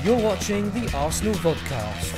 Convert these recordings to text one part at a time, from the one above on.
You're watching the Arsenal vodcast.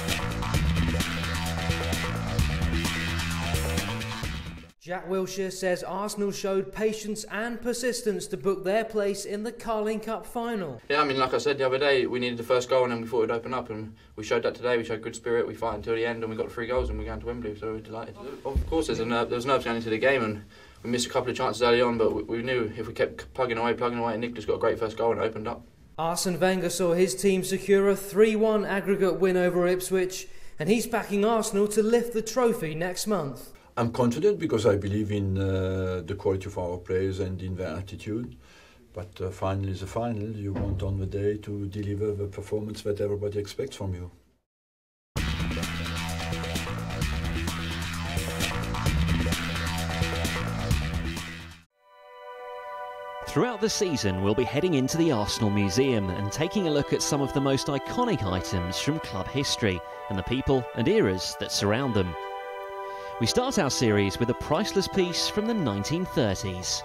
Jack Wilshere says Arsenal showed patience and persistence to book their place in the Carling Cup final. Yeah, I mean, like I said the other day, we needed the first goal and then we thought it'd open up, and we showed that today. We showed good spirit, we fight until the end, and we got 3 goals and we're going to Wembley, so we're delighted. Of course, there was nerves going into the game, and we missed a couple of chances early on, but we knew if we kept plugging away, and Nick just got a great first goal and it opened up. Arsène Wenger saw his team secure a 3-1 aggregate win over Ipswich, and he's backing Arsenal to lift the trophy next month. I'm confident because I believe in the quality of our players and in their attitude. But final is a final. You want on the day to deliver the performance that everybody expects from you. Throughout the season, we'll be heading into the Arsenal Museum and taking a look at some of the most iconic items from club history and the people and eras that surround them. We start our series with a priceless piece from the 1930s.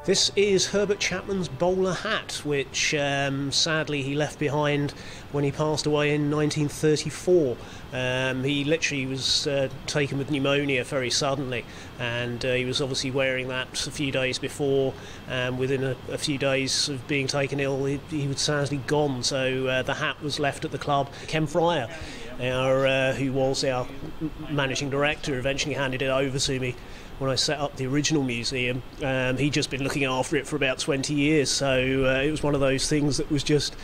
This is Herbert Chapman's bowler hat, which sadly he left behind when he passed away in 1934. He literally was taken with pneumonia very suddenly, and he was obviously wearing that a few days before. Within a few days of being taken ill, he was sadly gone, so the hat was left at the club. Ken Fryer, who was our managing director, eventually handed it over to me when I set up the original museum. He'd just been looking after it for about 20 years, so it was one of those things that was just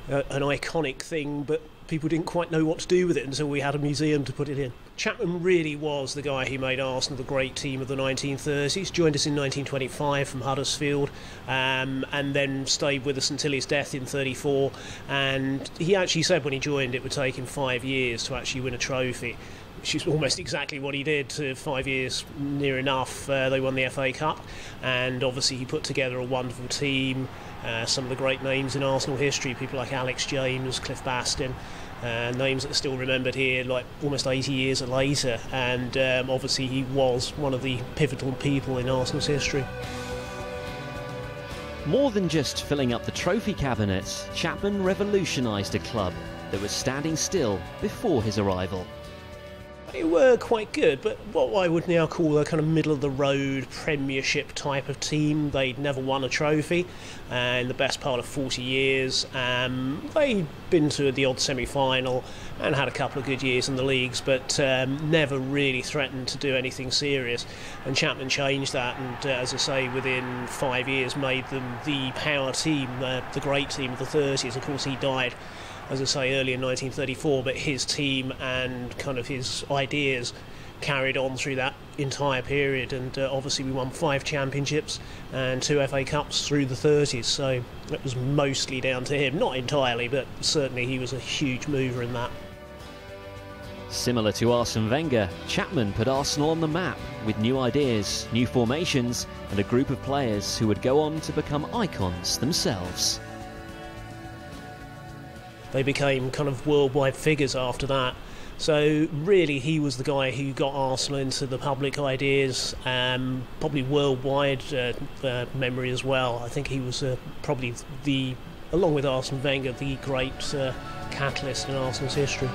an iconic thing, but people didn't quite know what to do with it until we had a museum to put it in. Chapman really was the guy who made Arsenal the great team of the 1930s. Joined us in 1925 from Huddersfield, and then stayed with us until his death in 34. And he actually said when he joined it would take him 5 years to actually win a trophy, which is almost exactly what he did. 5 years, near enough. They won the FA Cup, and obviously he put together a wonderful team. Some of the great names in Arsenal history, people like Alex James, Cliff Bastin, names that are still remembered here like almost 80 years later, and obviously he was one of the pivotal people in Arsenal's history. More than just filling up the trophy cabinet, Chapman revolutionised a club that was standing still before his arrival. They were quite good, but what I would now call a kind of middle-of-the-road Premiership type of team. They'd never won a trophy in the best part of 40 years. They'd been to the odd semi-final and had a couple of good years in the leagues, but never really threatened to do anything serious. And Chapman changed that, and as I say, within 5 years made them the power team, the great team of the 30s. Of course, he died, as I say, early in 1934, but his team and kind of his ideas carried on through that entire period, and obviously we won 5 championships and 2 FA Cups through the 30s, so it was mostly down to him. Not entirely, but certainly he was a huge mover in that. Similar to Arsène Wenger, Chapman put Arsenal on the map with new ideas, new formations, and a group of players who would go on to become icons themselves. They became kind of worldwide figures after that. So really he was the guy who got Arsenal into the public ideas, probably worldwide memory as well. I think he was probably along with Arsène Wenger, the great catalyst in Arsenal's history.